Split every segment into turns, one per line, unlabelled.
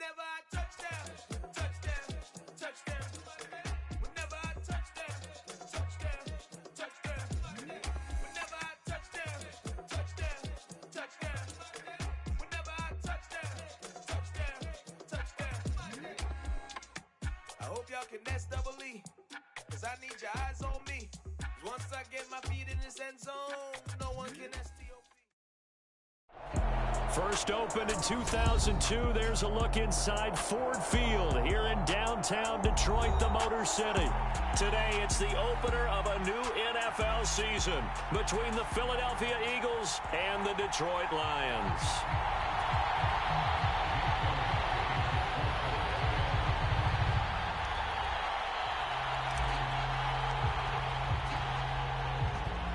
Whenever I touch down, touchdown, touchdown. Whenever I touch down, touchdown, touchdown. Whenever I touch down, touchdown, touchdown. Whenever I touch down, touchdown, touchdown. I hope y'all can nest double E, cause I need your eyes on me. Once I get my feet in this end zone, no one can STOP.
First opened in 2002, there's a look inside Ford Field here in downtown Detroit, the Motor City. Today, it's the opener of a new NFL season between the Philadelphia Eagles and the Detroit Lions.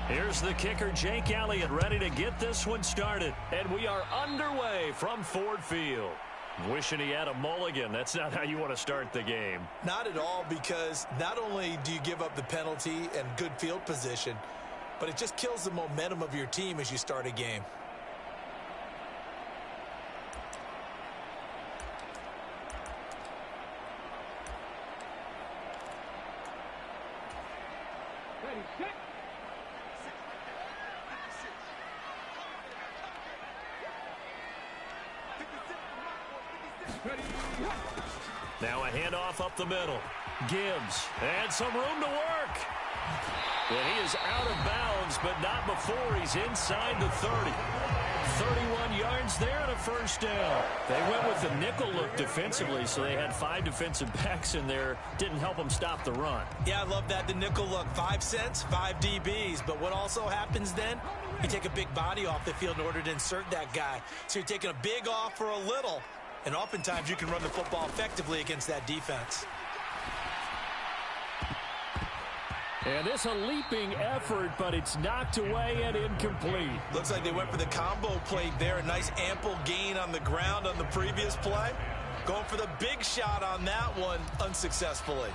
Here's the kicker, Jake Elliott, ready to get this one started. And we are underway from Ford Field. Wishing he had a mulligan. That's not how you want to start the game.
Not at all, because not only do you give up the penalty and good field position, but it just kills the momentum of your team as you start a game.
Ready, set.
Now a handoff up the middle. Gibbs, and some room to work. And he is out of bounds, but not before he's inside the 30. 31 yards there and a first down. They went with the nickel look defensively, so they had 5 defensive backs in there. Didn't help them stop the run.
Yeah, I love that, the nickel look. 5 cents, 5 DBs. But what also happens then, you take a big body off the field in order to insert that guy. So you're taking a big off for a little. And oftentimes you can run the football effectively against that defense.
And this a leaping effort, but it's knocked away and incomplete.
Looks like they went for the combo plate there. A nice ample gain on the ground on the previous play. Going for the big shot on that one unsuccessfully.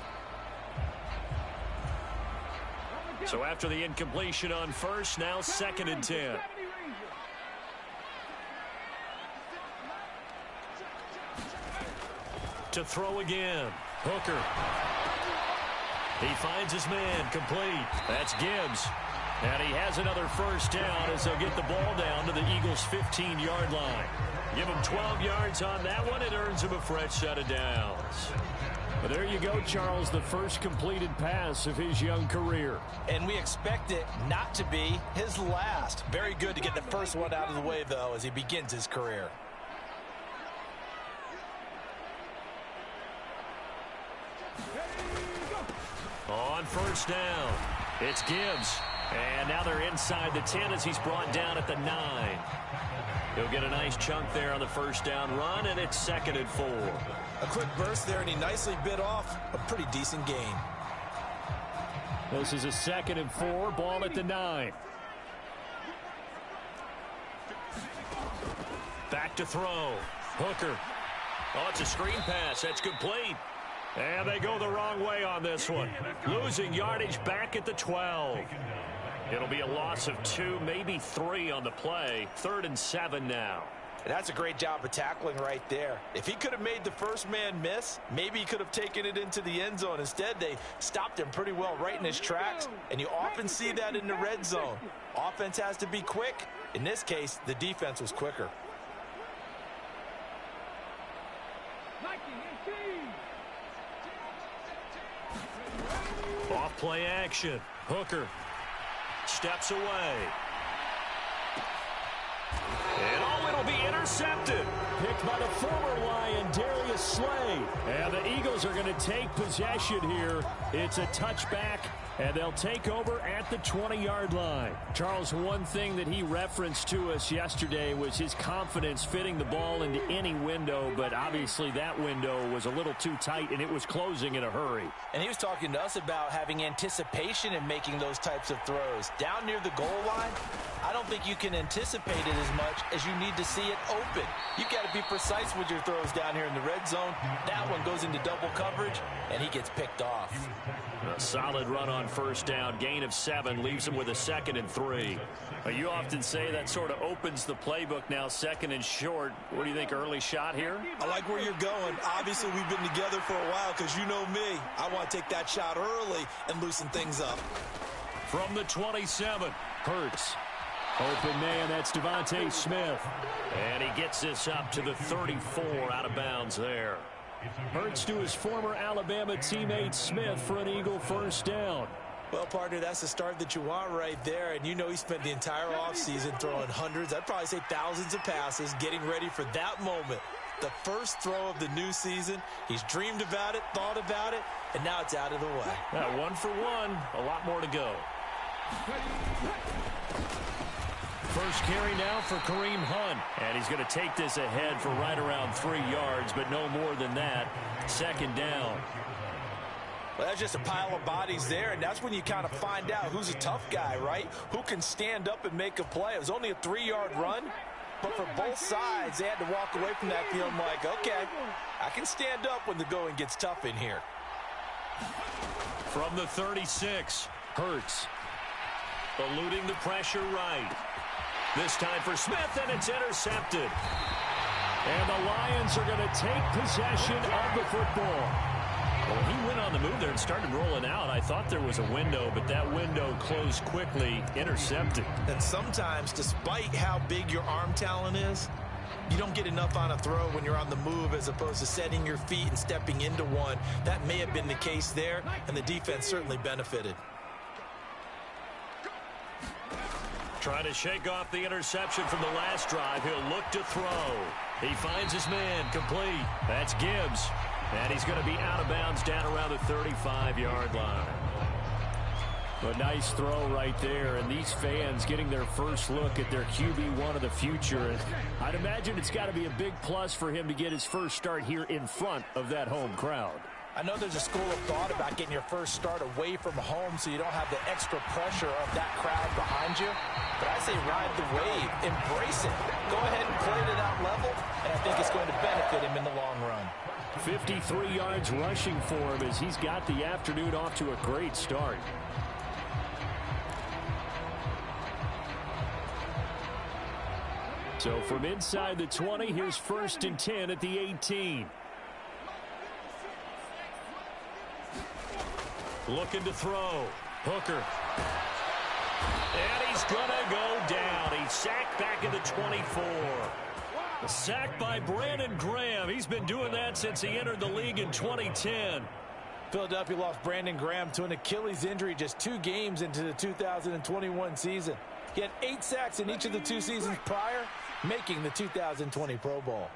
So after the incompletion on first, now 2nd and 10. To throw again. Hooker. He finds his man, complete. That's Gibbs. And he has another first down as they'll get the ball down to the Eagles' 15-yard line. Give him 12 yards on that one. It earns him a fresh set of downs. But there you go, Charles, the first completed pass of his young career.
And we expect it not to be his last. Very good to get the first one out of the way, though, as he begins his career.
On first down, it's Gibbs. And now they're inside the 10 as he's brought down at the 9. He'll get a nice chunk there on the first down run, and it's 2nd and 4.
A quick burst there, and he nicely bit off a pretty decent gain.
This is a 2nd and 4, ball at the 9. Back to throw. Hooker. Oh, it's a screen pass. That's complete. And they go the wrong way on this one. Losing yardage back at the 12. It'll be a loss of 2, maybe 3 on the play. 3rd and 7 now.
That's a great job of tackling right there. If he could have made the first man miss, maybe he could have taken it into the end zone. Instead, they stopped him pretty well right in his tracks, and you often see that in the red zone. Offense has to be quick. In this case, the defense was quicker.
Off play action. Hooker steps away. And oh, it'll be intercepted. Picked by the former Lion, Darius Slay. And the Eagles are going to take possession here. It's a touchback, and they'll take over at the 20-yard line. Charles, one thing that he referenced to us yesterday was his confidence fitting the ball into any window, but obviously that window was a little too tight, and it was closing in a hurry.
And he was talking to us about having anticipation in making those types of throws. Down near the goal line, I don't think you can anticipate it as much as you need to see it open. You've got to be precise with your throws down here in the red zone. That one goes into double coverage, and he gets picked off.
A solid run on on first down. Gain of 7 leaves him with a 2nd and 3. You often say that sort of opens the playbook now, 2nd and short. What do you think, early shot here?
I like where you're going. Obviously, we've been together for a while because you know me. I want to take that shot early and loosen things up.
From the 27, Hurts. Open man, that's Devontae Smith. And he gets this up to the 34, out of bounds there. Hurts to his former Alabama teammate Smith for an Eagle first down.
Well, partner, that's the start that you want right there. And you know he spent the entire offseason throwing hundreds, I'd probably say thousands of passes, getting ready for that moment. The first throw of the new season. He's dreamed about it, thought about it, and now it's out of the way.
Now, 1 for 1, a lot more to go. First carry now for Kareem Hunt. And he's going to take this ahead for right around 3 yards, but no more than that. 2nd down.
Well, that's just a pile of bodies there, and that's when you kind of find out who's a tough guy, right? Who can stand up and make a play. It was only a 3-yard run, but for both sides, they had to walk away from that feeling like, okay, I can stand up when the going gets tough in here.
From the 36, Hurts. Eluding the pressure right. This time for Smith, and it's intercepted. And the Lions are going to take possession of the football. Well, he went on the move there and started rolling out. I thought there was a window, but that window closed quickly, intercepted.
And sometimes, despite how big your arm talent is, you don't get enough on a throw when you're on the move as opposed to setting your feet and stepping into one. That may have been the case there, and the defense certainly benefited.
Trying to shake off the interception from the last drive. He'll look to throw. He finds his man, complete. That's Gibbs. And he's going to be out of bounds down around the 35-yard line. A nice throw right there, and these fans getting their first look at their QB1 of the future. And I'd imagine it's got to be a big plus for him to get his first start here in front of that home crowd.
I know there's a school of thought about getting your first start away from home so you don't have the extra pressure of that crowd behind you. But I say ride the wave, embrace it. Go ahead and play to that level, and I think it's going to benefit him in the long run.
53 yards rushing for him as he's got the afternoon off to a great start. So from inside the 20, here's 1st and 10 at the 18. Looking to throw. Hooker. And he's going to go down. He's sacked back at the 24. Sacked by Brandon Graham. He's been doing that since he entered the league in 2010.
Philadelphia lost Brandon Graham to an Achilles injury just 2 games into the 2021 season. He had 8 sacks in each of the 2 seasons prior, making the 2020 Pro Bowl.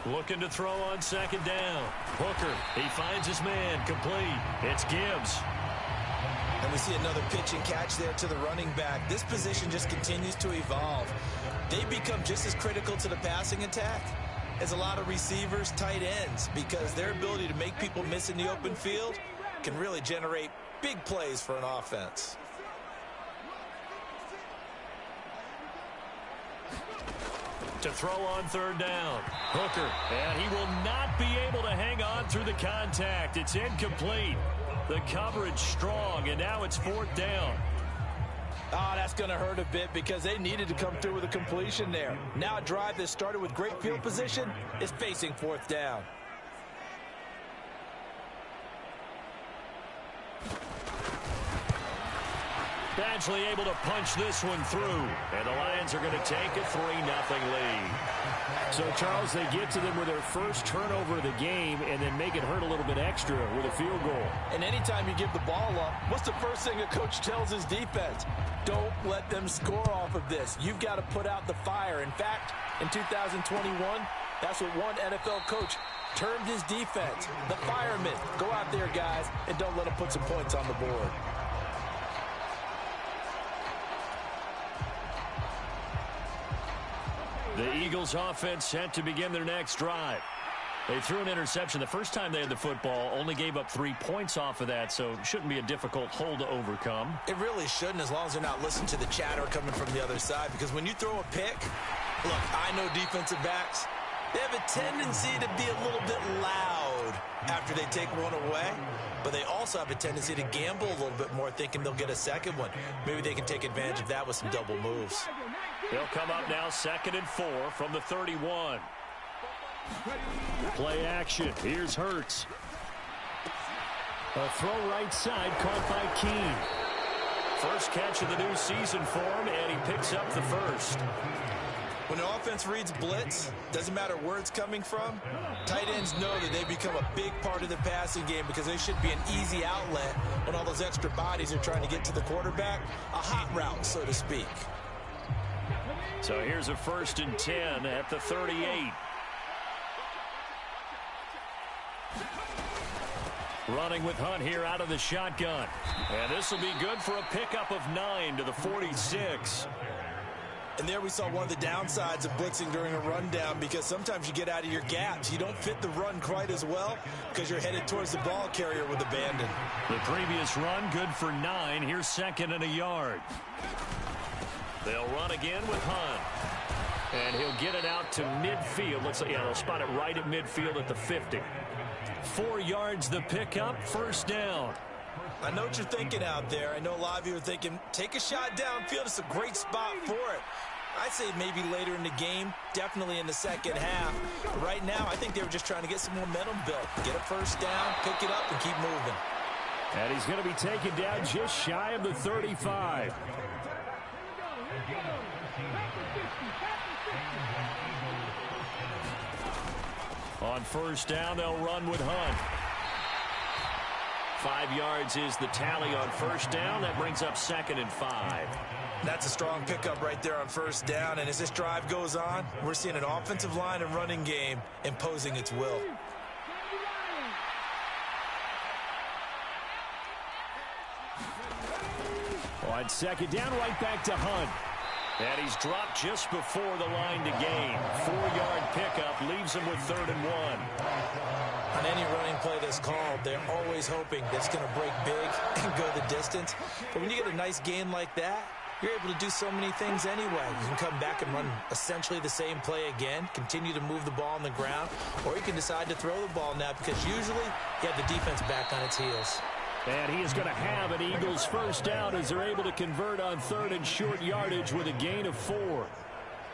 Looking to throw on 2nd down. Hooker, he finds his man, complete. It's Gibbs.
And we see another pitch and catch there to the running back. This position just continues to evolve. They become just as critical to the passing attack as a lot of receivers, tight ends, because their ability to make people miss in the open field can really generate big plays for an offense.
To throw on 3rd down. Hooker, and he will not be able to hang on through the contact. It's incomplete. The coverage strong, and now it's 4th down.
Oh, that's going to hurt a bit because they needed to come through with a completion there. Now a drive that started with great field position is facing 4th down.
Badgley able to punch this one through, and the Lions are going to take a 3-0 lead. So, Charles, they get to them with their first turnover of the game and then make it hurt a little bit extra with a field goal.
And anytime you give the ball up, what's the first thing a coach tells his defense? Don't let them score off of this. You've got to put out the fire. In fact, in 2021, that's what one NFL coach termed his defense. The firemen. Go out there, guys, and don't let them put some points on the board.
The Eagles offense set to begin their next drive. They threw an interception the first time they had the football, only gave up 3 points off of that, so it shouldn't be a difficult hole to overcome.
It really shouldn't, as long as they're not listening to the chatter coming from the other side, because when you throw a pick, Look, I know defensive backs, they have a tendency to be a little bit loud after they take one away, but they also have a tendency to gamble a little bit more, thinking they'll get a second one. Maybe they can take advantage of that with some double moves.
They'll come up now 2nd and 4 from the 31. Play action. Here's Hurts. A throw right side caught by Keene. First catch of the new season for him, and he picks up the first.
When the offense reads blitz, doesn't matter where it's coming from, tight ends know that they become a big part of the passing game because they should be an easy outlet when all those extra bodies are trying to get to the quarterback. A hot route, so to speak.
So here's a 1st and 10 at the 38. Running with Hunt here out of the shotgun. And this will be good for a pickup of 9 to the 46.
And there we saw one of the downsides of blitzing during a rundown, because sometimes you get out of your gaps. You don't fit the run quite as well because you're headed towards the ball carrier with abandon.
The previous run good for 9. Here's 2nd and a yard. They'll run again with Hunt. And he'll get it out to midfield. Looks like, yeah, they'll spot it right at midfield at the 50. 4 yards the pickup, 1st down.
I know what you're thinking out there. I know a lot of you are thinking, take a shot downfield. It's a great spot for it. I'd say maybe later in the game, definitely in the second half. But right now, I think they were just trying to get some momentum built. Get a 1st down, pick it up, and keep moving.
And he's going to be taken down just shy of the 35. On 1st down, they'll run with Hunt. 5 yards is the tally on 1st down. That brings up 2nd and 5.
That's a strong pickup right there on 1st down. And as this drive goes on, we're seeing an offensive line and running game imposing its will.
On 2nd down, right back to Hunt. And he's dropped just before the line to gain. 4-yard pickup leaves him with 3rd and 1.
On any running play that's called, they're always hoping that it's going to break big and go the distance. But when you get a nice gain like that, you're able to do so many things anyway. You can come back and run essentially the same play again, continue to move the ball on the ground, or you can decide to throw the ball now because usually you have the defense back on its heels.
And he is going to have an Eagles 1st down as they're able to convert on 3rd and short yardage with a gain of 4.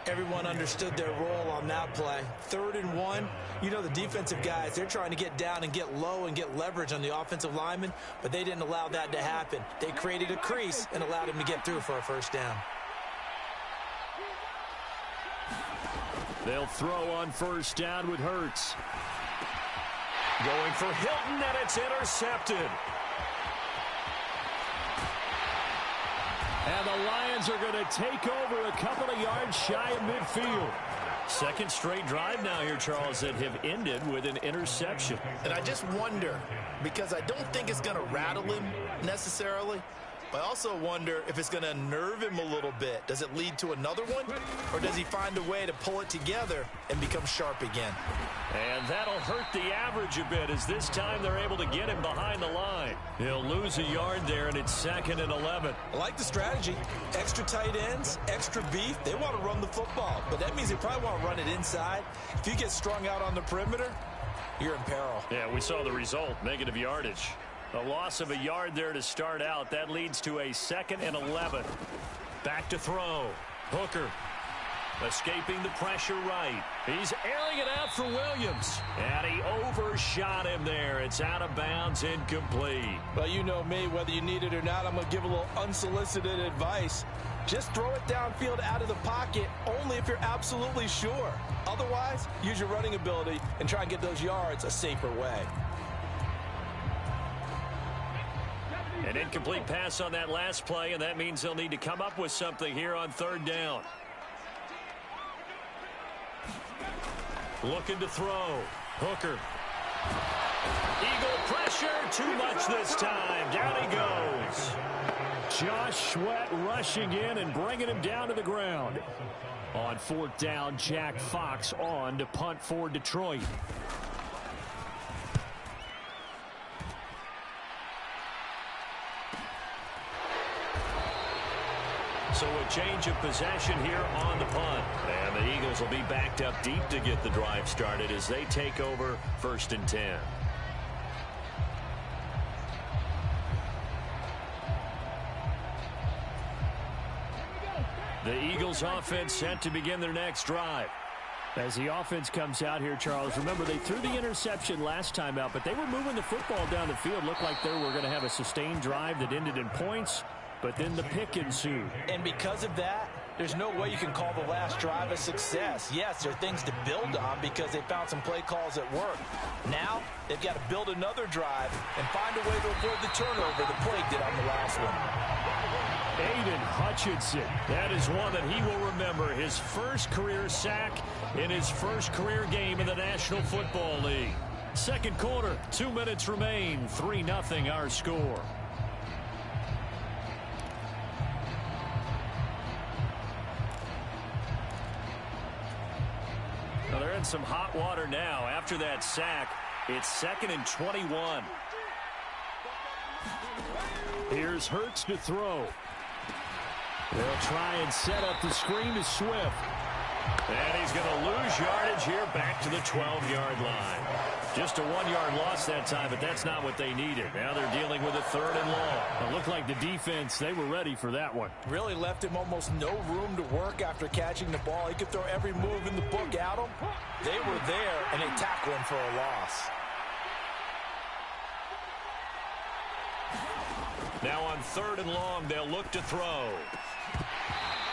Everyone understood their role on that play. 3rd and 1, you know the defensive guys, they're trying to get down and get low and get leverage on the offensive lineman, but they didn't allow that to happen. They created a crease and allowed him to get through for a 1st down.
They'll throw on 1st down with Hurts. Going for Hilton, and it's intercepted. And the Lions are going to take over a couple of yards shy of midfield. 2nd straight drive now here, Charles, that have ended with an interception.
And I just wonder, because I don't think it's going to rattle him necessarily, but I also wonder if it's going to unnerve him a little bit. Does it lead to another one, or does he find a way to pull it together and become sharp again?
And that'll hurt the average a bit as this time they're able to get him behind the line. He'll lose a yard there, and it's 2nd and 11.
I like the strategy. Extra tight ends, extra beef. They want to run the football, but that means they probably want to run it inside. If you get strung out on the perimeter, you're in peril.
Yeah, we saw the result, negative yardage. A loss of a yard there to start out. That leads to a 2nd and 11. Back to throw. Hooker escaping the pressure right. He's airing it out for Williams. And he overshot him there. It's out of bounds, incomplete.
Well, you know me, whether you need it or not, I'm going to give a little unsolicited advice. Just throw it downfield out of the pocket only if you're absolutely sure. Otherwise, use your running ability and try and get those yards a safer way.
An incomplete pass on that last play, and that means they'll need to come up with something here on 3rd down. Looking to throw. Hooker. Eagle pressure. Too much this time. Down he goes. Josh Sweat rushing in and bringing him down to the ground. On 4th down, Jack Fox on to punt for Detroit. So a change of possession here on the punt. And the Eagles will be backed up deep to get the drive started as they take over 1st and 10. The Eagles offense set to begin their next drive. As the offense comes out here, Charles, remember they threw the interception last time out, but they were moving the football down the field. Looked like they were going to have a sustained drive that ended in points, but then the pick ensued.
And because of that, there's no way you can call the last drive a success. Yes, there are things to build on because they found some play calls that work. Now, they've got to build another drive and find a way to avoid the turnover the play did on the last one.
Aiden Hutchinson, that is one that he will remember. His first career sack in his first career game in the National Football League. Second quarter, 2 minutes remain, 3-0 our score. Well, they're in some hot water now. After that sack, it's 2nd and 21. Here's Hurts to throw. They'll try and set up the screen to Swift. And he's going to lose yardage here back to the 12-yard line. Just a 1-yard loss that time, but that's not what they needed. Now they're dealing with a 3rd and long. It looked like the defense, they were ready for that one.
Really left him almost no room to work after catching the ball. He could throw every move in the book at him. They were there, and they tackled him for a loss.
Now on 3rd and long, they'll look to throw.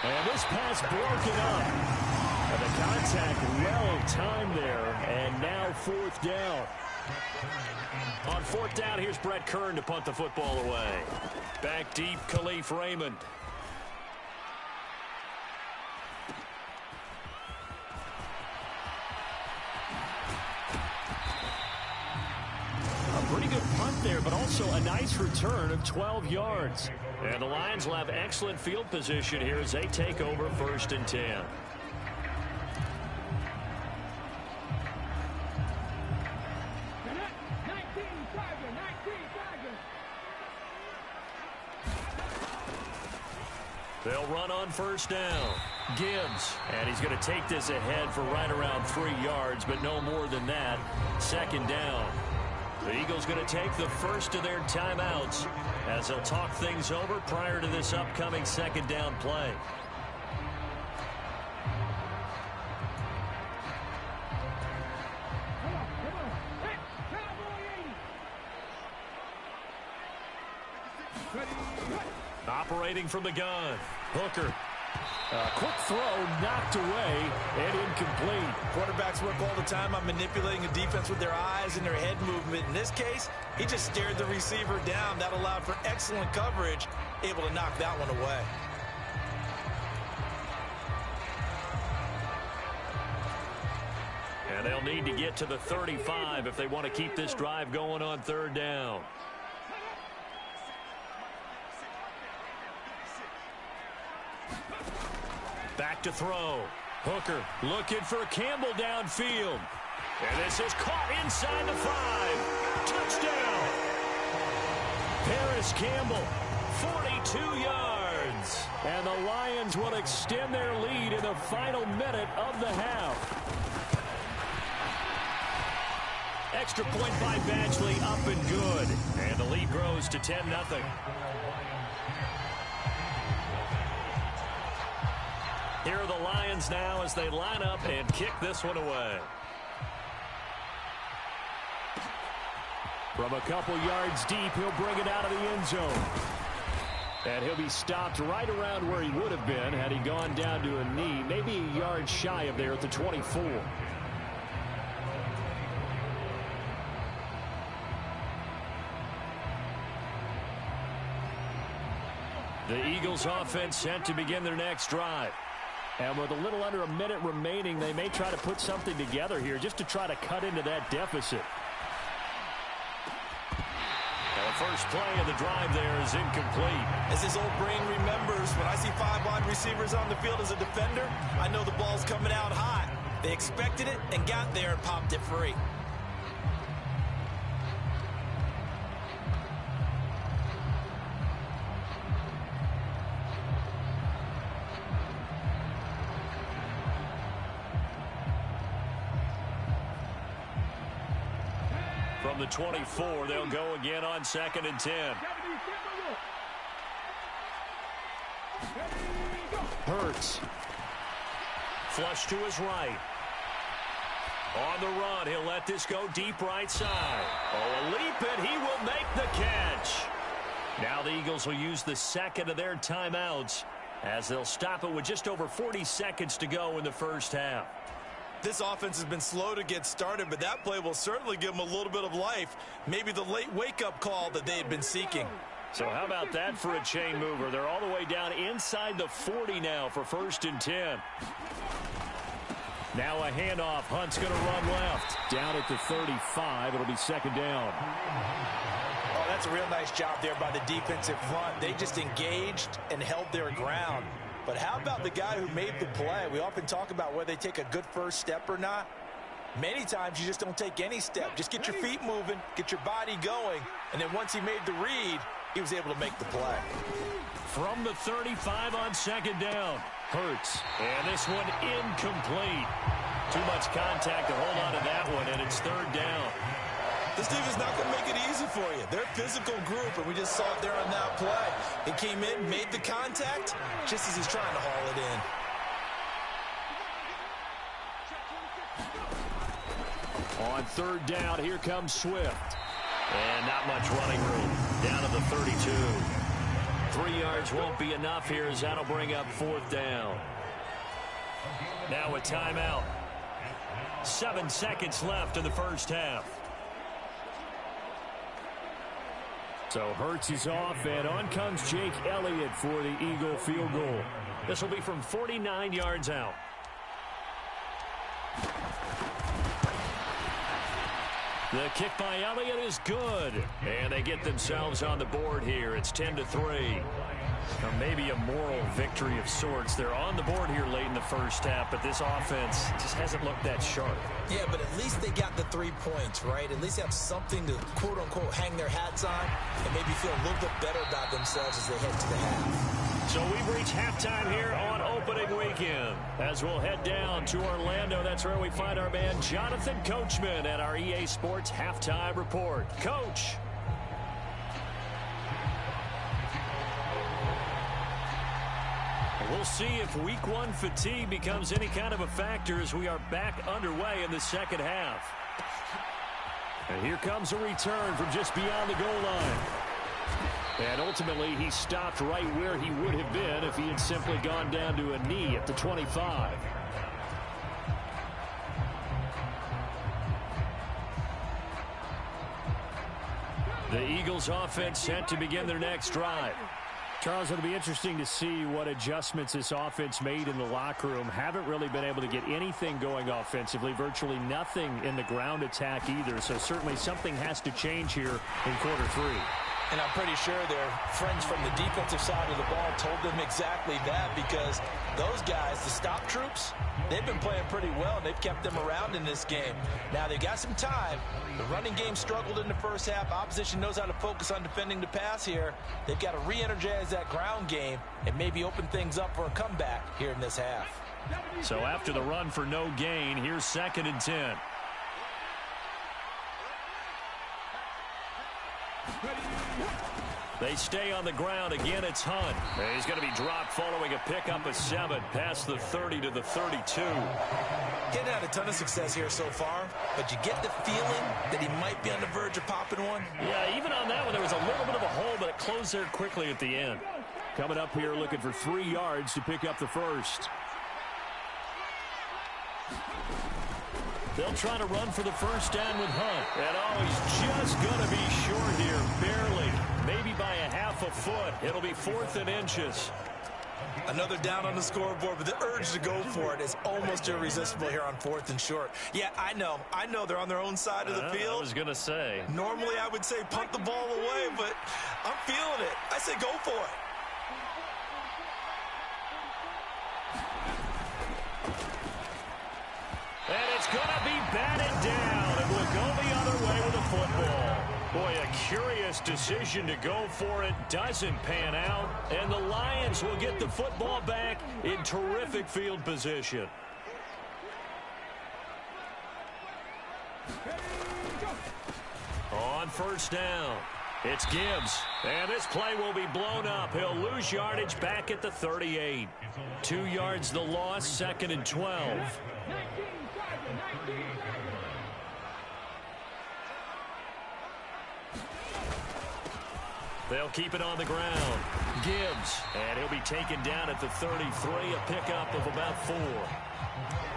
And this pass broken up. And the contact well timed there. And now 4th down. On 4th down, here's Brett Kern to punt the football away. Back deep, Khalif Raymond. Pretty good punt there, but also a nice return of 12 yards. And the Lions will have excellent field position here as they take over 1st and 10. They'll run on 1st down. Gibbs, and he's going to take this ahead for right around 3 yards, but no more than that. 2nd down. The Eagles going to take the first of their timeouts as they'll talk things over prior to this upcoming 2nd down play. Operating from the gun, Hooker. Quick throw knocked away and incomplete.
Quarterbacks work all the time on manipulating a defense with their eyes and their head movement. In this case, he just stared the receiver down. That allowed for excellent coverage, able to knock that one away.
And they'll need to get to the 35 if they want to keep this drive going on 3rd down. Back to throw. Hooker looking for Campbell downfield. And this is caught inside the 5. Touchdown. Paris Campbell, 42 yards. And the Lions will extend their lead in the final minute of the half. Extra point by Badgley up and good. And the lead grows to 10-0. Here are the Lions now as they line up and kick this one away. From a couple yards deep, he'll bring it out of the end zone. And he'll be stopped right around where he would have been had he gone down to a knee, maybe a yard shy of there at the 24. The Eagles offense set to begin their next drive. And with a little under a minute remaining, they may try to put something together here just to try to cut into that deficit. And the first play of the drive there is incomplete.
As his old brain remembers, when I see 5 wide receivers on the field as a defender, I know the ball's coming out hot. They expected it and got there and popped it free.
From the 24, they'll go again on 2nd and 10. Hurts. Flush to his right. On the run, he'll let this go deep right side. Oh, a leap, and he will make the catch. Now the Eagles will use the second of their timeouts as they'll stop it with just over 40 seconds to go in the first half.
This offense has been slow to get started, but that play will certainly give them a little bit of life. Maybe the late wake-up call that they had been seeking.
So how about that for a chain mover? They're all the way down inside the 40 now for 1st and 10. Now a handoff. Hunt's going to run left. Down at the 35. It'll be 2nd down.
Oh, that's a real nice job there by the defensive front. They just engaged and held their ground. But how about the guy who made the play? We often talk about whether they take a good first step or not. Many times you just don't take any step. Just get your feet moving, get your body going, and then once he made the read, he was able to make the play.
From the 35 on 2nd down. Hurts. And this one incomplete. Too much contact to hold on to that one, and it's 3rd down.
This defense is not going to make it easy for you. They're a physical group, and we just saw it there on that play. He came in, made the contact, just as he's trying to haul it in.
On 3rd down, here comes Swift. And not much running room. Down to the 32. 3 yards won't be enough here as that'll bring up 4th down. Now a timeout. 7 seconds left in the first half. So Hurts is off, and on comes Jake Elliott for the Eagle field goal. This will be from 49 yards out. The kick by Elliott is good. And they get themselves on the board here. It's 10-3. Or maybe a moral victory of sorts. They're on the board here late in the first half, but this offense just hasn't looked that sharp.
Yeah, but at least they got the 3 points, right? At least have something to, quote-unquote, hang their hats on and maybe feel a little bit better about themselves as they head to the half.
So we've reached halftime here on opening weekend. As we'll head down to Orlando, that's where we find our man Jonathan Coachman at our EA Sports Halftime Report. Coach. We'll see if week 1 fatigue becomes any kind of a factor as we are back underway in the second half. And here comes a return from just beyond the goal line. And ultimately, he stopped right where he would have been if he had simply gone down to a knee at the 25. The Eagles offense set to begin their next drive. Charles, it'll be interesting to see what adjustments this offense made in the locker room. Haven't really been able to get anything going offensively, virtually nothing in the ground attack either. So certainly something has to change here in quarter 3.
And I'm pretty sure their friends from the defensive side of the ball told them exactly that, because those guys, the stop troops, they've been playing pretty well, and they've kept them around in this game. Now, they've got some time. The running game struggled in the first half. Opposition knows how to focus on defending the pass here. They've got to re-energize that ground game and maybe open things up for a comeback here in this half.
So after the run for no gain, here's 2nd and 10. They stay on the ground. Again, it's Hunt. He's going to be dropped following a pickup of 7 past the 30 to the 32.
Getting had a ton of success here so far, but you get the feeling that he might be on the verge of popping one.
Yeah, even on that one, there was a little bit of a hole, but it closed there quickly at the end. Coming up here looking for 3 yards to pick up the first. They'll try to run for the first down with Hunt. And he's just going to be short here, barely. Maybe by a half a foot. It'll be 4th and inches.
Another down on the scoreboard, but the urge to go for it is almost irresistible here on 4th and short. Yeah, I know they're on their own side of the field.
I was going to say.
Normally I would say punt the ball away, but I'm feeling it. I say go for it.
And it's going to be batted down, and we'll go the other way with the football. Boy, a curious decision to go for it. Doesn't pan out, and the Lions will get the football back in terrific field position. On first down, it's Gibbs. And this play will be blown up. He'll lose yardage back at the 38. 2 yards the loss, 2nd and 12. They'll keep it on the ground. Gibbs, and he'll be taken down at the 33, a pickup of about 4.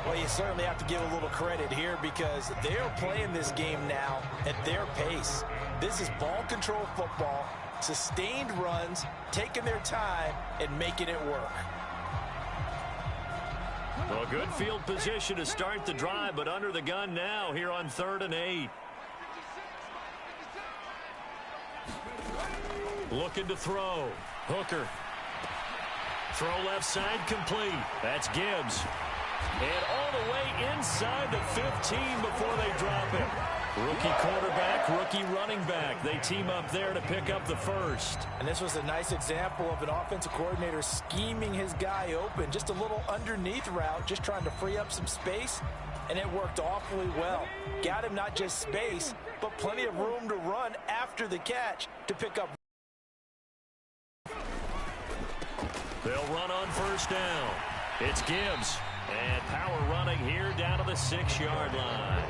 Well, you certainly have to give a little credit here because they're playing this game now at their pace. This is ball control football, sustained runs, taking their time and making it work.
Well, good field position to start the drive, but under the gun now here on 3rd and 8. Looking to throw. Hooker. Throw left side complete. That's Gibbs. And all the way inside the 15 before they drop it. Rookie quarterback, rookie running back. They team up there to pick up the first.
And this was a nice example of an offensive coordinator scheming his guy open. Just a little underneath route, just trying to free up some space. And it worked awfully well. Got him not just space, but plenty of room to run after the catch to pick up.
They'll run on first down. It's Gibbs. And power running here down to the 6-yard line.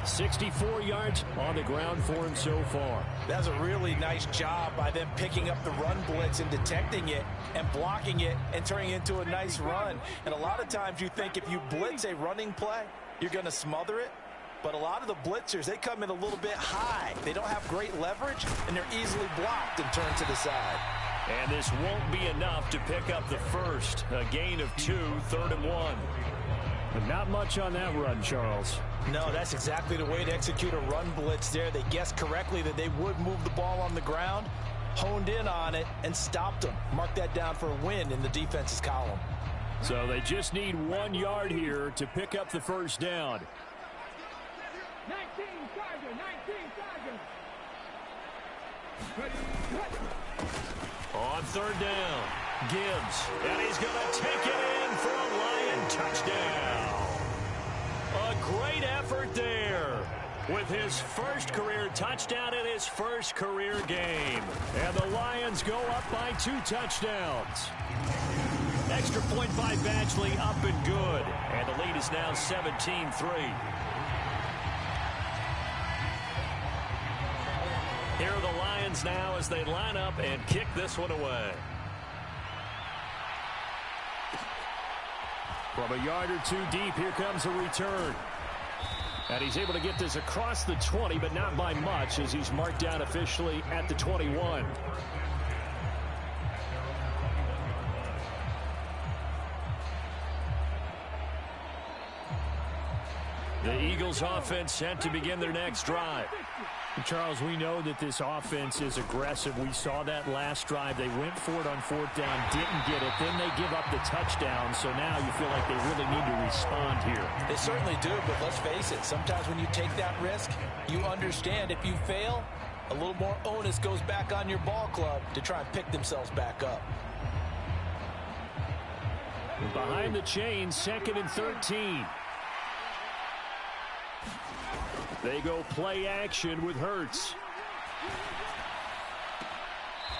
64 yards on the ground for him so far.
That's a really nice job by them picking up the run blitz and detecting it and blocking it and turning it into a nice run. And a lot of times you think if you blitz a running play, you're going to smother it. But a lot of the blitzers, they come in a little bit high. They don't have great leverage, and they're easily blocked and turned to the side.
And this won't be enough to pick up the first. A gain of 2, 3rd and 1. But not much on that run, Charles.
No, that's exactly the way to execute a run blitz there. They guessed correctly that they would move the ball on the ground, honed in on it, and stopped them. Mark that down for a win in the defense's column.
So they just need 1 yard here to pick up the first down.
19 Chargers, 19 Chargers.
On 3rd down, Gibbs, and he's going to take it in for a Lion touchdown. A great effort there with his first career touchdown in his first career game. And the Lions go up by 2 touchdowns. Extra point by Badgley, up and good. And the lead is now 17-3. Here are the Lions now as they line up and kick this one away. From a yard or 2 deep, here comes a return. And he's able to get this across the 20, but not by much as he's marked down officially at the 21. The Eagles offense set to begin their next drive.
Charles, we know that this offense is aggressive. We saw that last drive. They went for it on 4th down, didn't get it. Then they give up the touchdown. So now you feel like they really need to respond here.
They certainly do, but let's face it. Sometimes when you take that risk, you understand if you fail, a little more onus goes back on your ball club to try and pick themselves back up.
Behind the chains, 2nd and 13. They go play action with Hurts.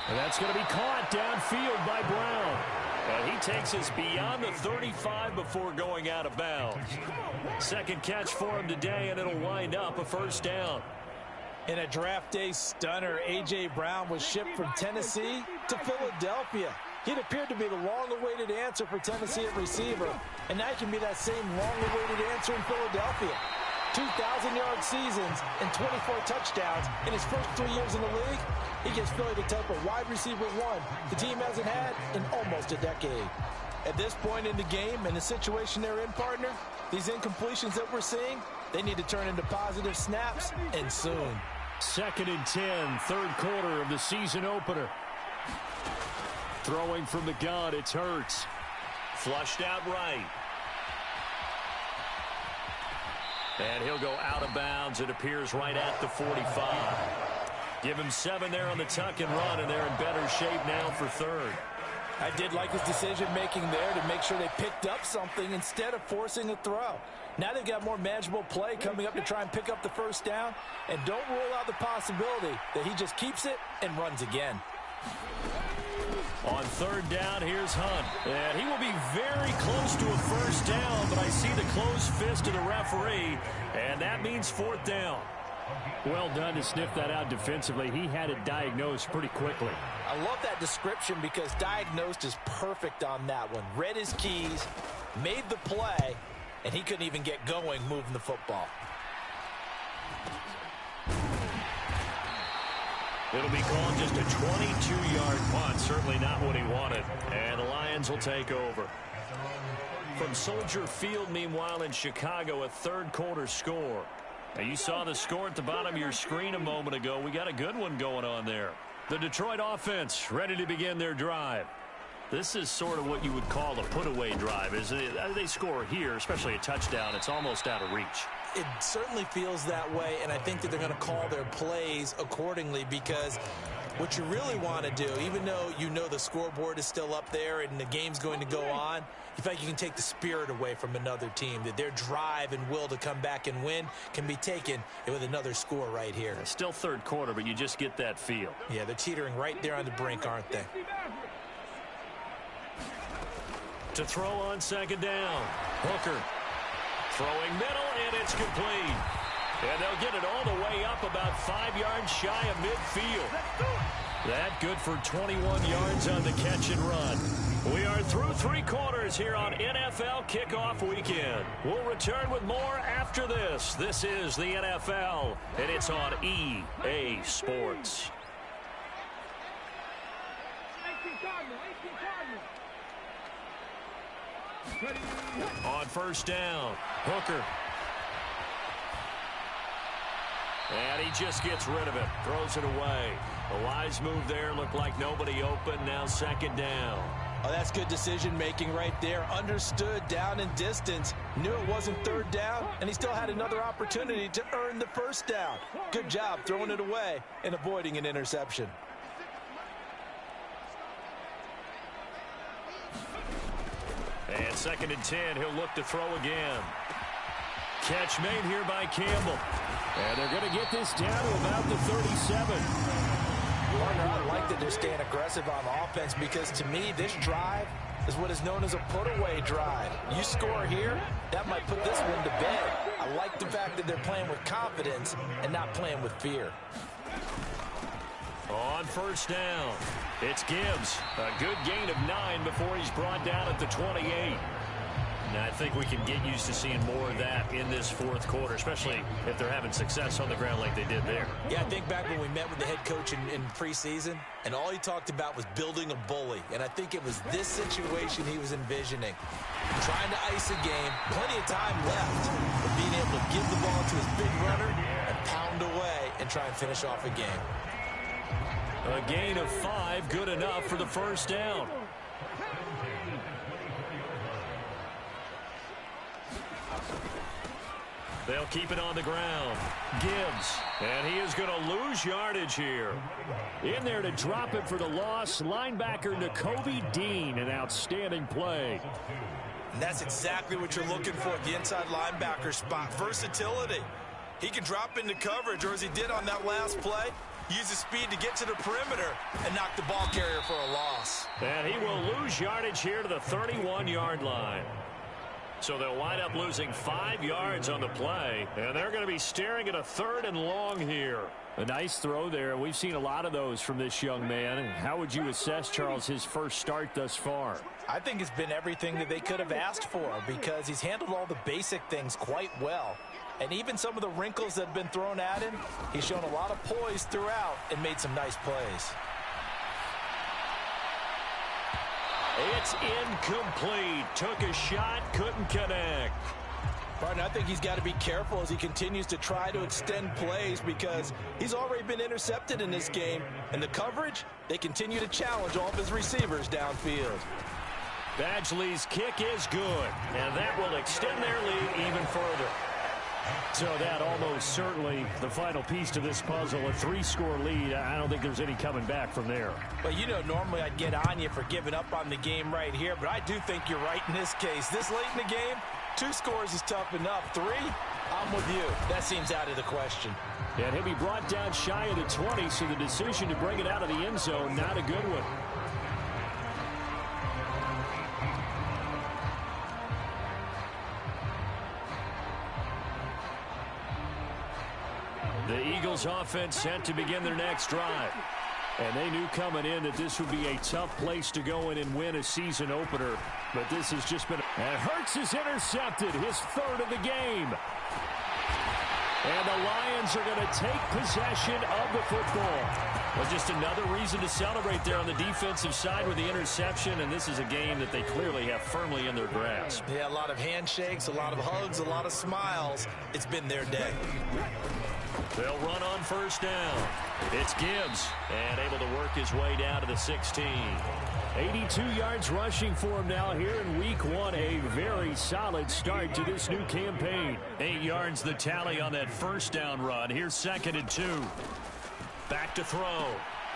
And that's going to be caught downfield by Brown. And he takes us beyond the 35 before going out of bounds. Second catch for him today, and it'll wind up a first down.
In a draft day stunner, A.J. Brown was shipped from Tennessee to Philadelphia. He'd appeared to be the long-awaited answer for Tennessee at receiver, and now he can be that same long-awaited answer in Philadelphia. 2,000-yard seasons and 24 touchdowns in his first 3 years in the league. He gives Philly the type of wide receiver one the team hasn't had in almost a decade. At this point in the game and the situation they're in, partner, these incompletions that we're seeing, they need to turn into positive snaps, and soon.
2nd and 10, 3rd quarter of the season opener. Throwing from the gun, it's Hurts. Flushed out right. And he'll go out of bounds. It appears right at the 45. Give him 7 there on the tuck and run, and they're in better shape now for 3rd.
I did like his decision-making there to make sure they picked up something instead of forcing a throw. Now they've got more manageable play coming up to try and pick up the first down, and don't rule out the possibility that he just keeps it and runs again.
On third down, here's Hunt. And he will be very close to a first down, but I see the closed fist of the referee, and that means fourth down. Well done to sniff that out defensively. He had it diagnosed pretty quickly.
I love that description because diagnosed is perfect on that one. Read his keys, made the play, and he couldn't even get going moving the football.
It'll be called just a 22-yard punt. Certainly not what he wanted. And the Lions will take over. From Soldier Field, meanwhile, in Chicago, a third-quarter score. Now, you saw the score at the bottom of your screen a moment ago. We got a good one going on there. The Detroit offense ready to begin their drive. This is sort of what you would call a put-away drive. They score here, especially a touchdown. It's almost out of reach.
It certainly feels that way, and I think that they're going to call their plays accordingly because what you really want to do, even though you know the scoreboard is still up there and the game's going to go on, you feel like you can take the spirit away from another team, that their drive and will to come back and win can be taken with another score right here.
It's still third quarter, but you just get that feel.
Yeah, they're teetering right there on the brink, aren't they?
To throw on second down. Hooker. Throwing middle, and it's complete. And they'll get it all the way up about 5 yards shy of midfield. That good for 21 yards on the catch and run. We are through three quarters here on NFL Kickoff Weekend. We'll return with more after this. This is the NFL, and it's on EA Sports. On first down, Hooker. And he just gets rid of it, throws it away. A wise move there, looked like nobody open, now second down.
Oh, that's good decision-making right there. Understood down and distance, knew it wasn't third down, and he still had another opportunity to earn the first down. Good job throwing it away and avoiding an interception.
And second and 10, he'll look to throw again. Catch made here by Campbell. And they're going to get this down to about the 37.
Partner, I like that they're staying aggressive on offense because to me, this drive is what is known as a put-away drive. You score here, that might put this one to bed. I like the fact that they're playing with confidence and not playing with fear.
On first down, it's Gibbs. A good gain of 9 before he's brought down at the 28. Now, I think we can get used to seeing more of that in this fourth quarter, especially if they're having success on the ground like they did there.
Yeah, I think back when we met with the head coach in preseason, and all he talked about was building a bully. And I think it was this situation he was envisioning. Trying to ice a game, plenty of time left, but being able to give the ball to his big runner and pound away and try and finish off a game.
A gain of 5, good enough for the first down. They'll keep it on the ground. Gibbs, and he is going to lose yardage here. In there to drop it for the loss, linebacker Nakobe Dean, an outstanding play.
And that's exactly what you're looking for at the inside linebacker spot, versatility. He can drop into coverage, or as he did on that last play, use his speed to get to the perimeter and knock the ball carrier for a loss.
And he will lose yardage here to the 31-yard line. So they'll wind up losing 5 yards on the play, and they're going to be staring at a 3rd and long here. A nice throw there. We've seen a lot of those from this young man. How would you assess, Charles, his first start thus far?
I think it's been everything that they could have asked for because he's handled all the basic things quite well. And even some of the wrinkles that have been thrown at him, he's shown a lot of poise throughout and made some nice plays.
It's incomplete. Took a shot, couldn't connect.
Partner, I think he's got to be careful as he continues to try to extend plays because he's already been intercepted in this game. And the coverage, they continue to challenge all of his receivers downfield.
Badgley's kick is good, and that will extend their lead even further. So that almost certainly the final piece to this puzzle, a 3-score lead. I don't think there's any coming back from there.
Well, you know, normally I'd get on you for giving up on the game right here, but I do think you're right in this case. This late in the game, 2 scores is tough enough. 3, I'm with you. That seems out of the question.
And he'll be brought down shy of the 20, so the decision to bring it out of the end zone, not a good one. The Eagles offense set to begin their next drive. And they knew coming in that this would be a tough place to go in and win a season opener. But this has just been... And Hurts is intercepted, his 3rd of the game. And the Lions are going to take possession of the football. Well, just another reason to celebrate there on the defensive side with the interception. And this is a game that they clearly have firmly in their grasp.
Yeah, a lot of handshakes, a lot of hugs, a lot of smiles. It's been their day.
They'll run on first down. It's Gibbs, and able to work his way down to the 16. 82 yards rushing for him now here in week 1. A very solid start to this new campaign. 8 yards the tally on that first down run. Here's 2nd and 2. Back to throw.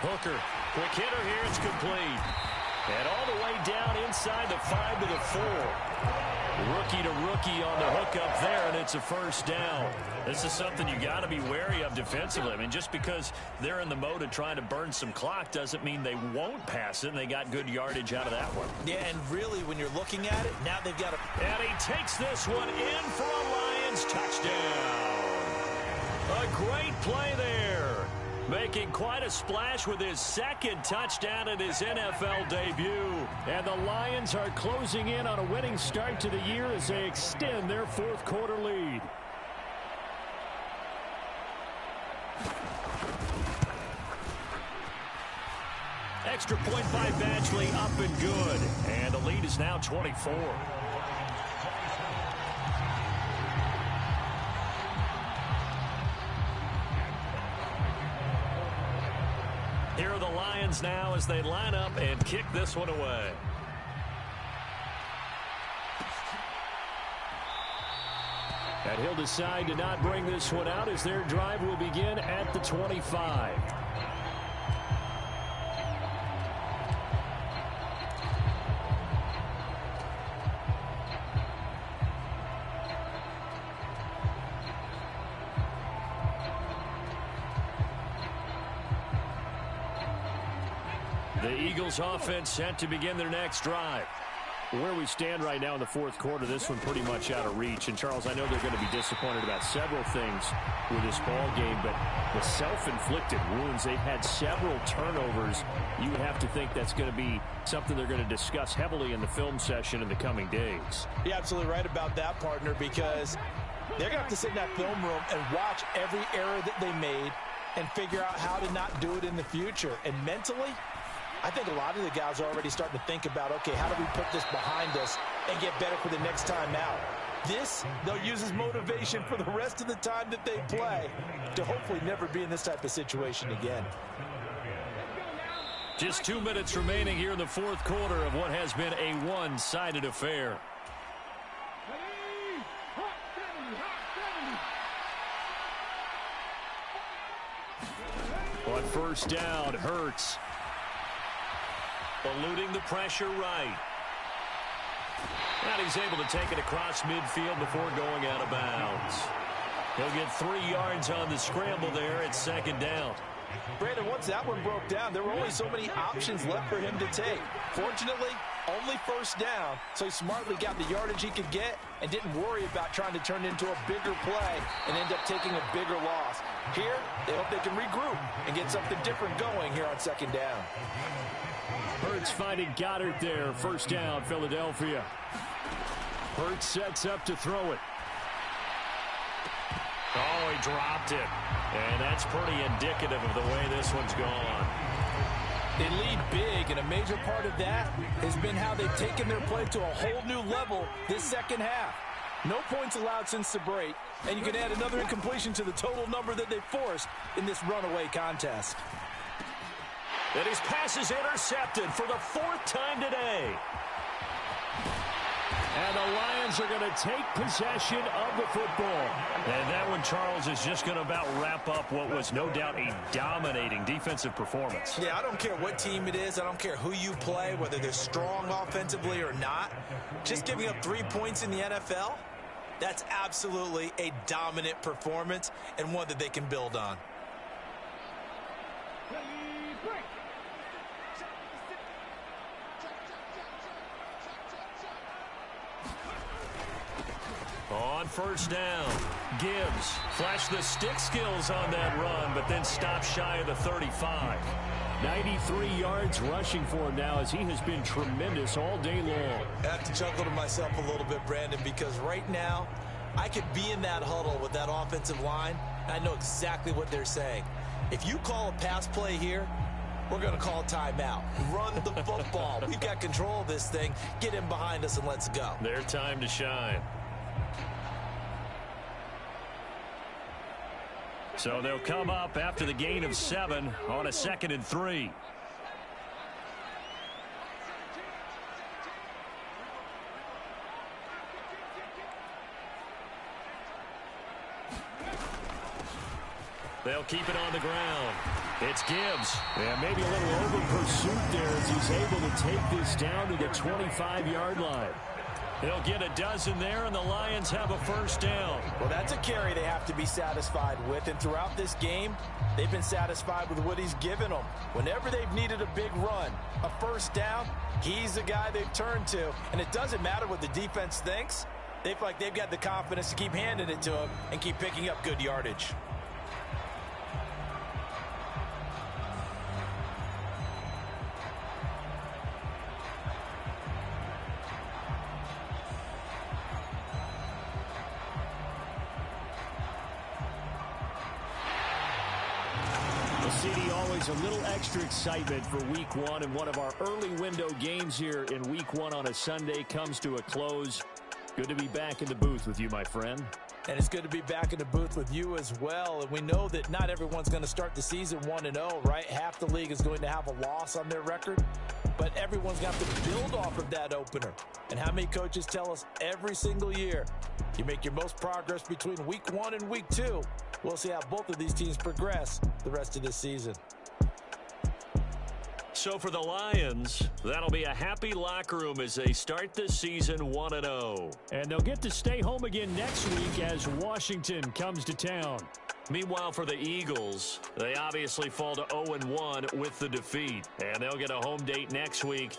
Hooker, quick hitter here. It's complete. And all the way down inside the 5 to the 4. Rookie to rookie on the hook up there, and it's a first down. This is something you got to be wary of defensively. I mean, just because they're in the mode of trying to burn some clock doesn't mean they won't pass it, and they got good yardage out of that one.
Yeah, and really, when you're looking at it, now they've got to...
And he takes this one in for a Lions touchdown. A great play there. Making quite a splash with his 2nd touchdown in his NFL debut. And the Lions are closing in on a winning start to the year as they extend their 4th quarter lead. Extra point by Badgley, up and good. And the lead is now 24. Here are the Lions now as they line up and kick this one away. And he'll decide to not bring this one out as their drive will begin at the 25. The Eagles offense set to begin their next drive. Where we stand right now in the 4th quarter, this one pretty much out of reach. And, Charles, I know they're going to be disappointed about several things with this ball game, but the self-inflicted wounds, they've had several turnovers. You have to think that's going to be something they're going to discuss heavily in the film session in the coming days.
You're absolutely right about that, partner, because they're going to have to sit in that film room and watch every error that they made and figure out how to not do it in the future. And mentally, I think a lot of the guys are already starting to think about, okay, how do we put this behind us and get better for the next time out? This, they'll use as motivation for the rest of the time that they play to hopefully never be in this type of situation again.
Just 2 minutes remaining here in the 4th quarter of what has been a one-sided affair. On first down, Hurts. Eluding the pressure right. And he's able to take it across midfield before going out of bounds. He'll get 3 yards on the scramble there at 2nd down.
Brandon, once that one broke down, there were only so many options left for him to take. Fortunately, only first down, so he smartly got the yardage he could get and didn't worry about trying to turn it into a bigger play and end up taking a bigger loss. Here, they hope they can regroup and get something different going here on 2nd down.
Hurts finding Goddard there. First down, Philadelphia. Hurts sets up to throw it. Oh, he dropped it. And that's pretty indicative of the way this one's gone.
They lead big, and a major part of that has been how they've taken their play to a whole new level this second half. No points allowed since the break, and you can add another incompletion to the total number that they forced in this runaway contest.
And his pass is intercepted for the 4th time today. And the Lions are going to take possession of the football.
And that one, Charles, is just going to about wrap up what was no doubt a dominating defensive performance.
Yeah, I don't care what team it is. I don't care who you play, whether they're strong offensively or not. Just giving up 3 points in the NFL, that's absolutely a dominant performance and one that they can build on.
On first down, Gibbs flashed the stick skills on that run, but then stopped shy of the 35.
93 yards rushing for him now as he has been tremendous all day long.
I have to chuckle to myself a little bit, Brandon, because right now I could be in that huddle with that offensive line, and I know exactly what they're saying. If you call a pass play here, we're going to call a timeout. Run the football. We've got control of this thing. Get in behind us and let's go.
Their time to shine. So they'll come up after the gain of 7 on a 2nd and 3. They'll keep it on the ground. It's Gibbs.
Yeah, maybe a little over pursuit there as he's able to take this down to the 25-yard line.
He'll get a dozen there, and the Lions have a first down.
Well, that's a carry they have to be satisfied with, and throughout this game, they've been satisfied with what he's given them. Whenever they've needed a big run, a first down, he's the guy they've turned to. And it doesn't matter what the defense thinks. They feel like they've got the confidence to keep handing it to him and keep picking up good yardage.
CD, always a little extra excitement for week 1, and one of our early window games here in week 1 on a Sunday comes to a close. Good to be back in the booth with you, my friend.
And it's good to be back in the booth with you as well. And we know that not everyone's going to start the season 1-0, right? Half the league is going to have a loss on their record. But everyone's got to build off of that opener. And how many coaches tell us every single year, you make your most progress between week 1 and week 2. We'll see how both of these teams progress the rest of this season.
So for the Lions, that'll be a happy locker room as they start the season 1-0.
And they'll get to stay home again next week as Washington comes to town.
Meanwhile, for the Eagles, they obviously fall to 0-1 with the defeat. And they'll get a home date next week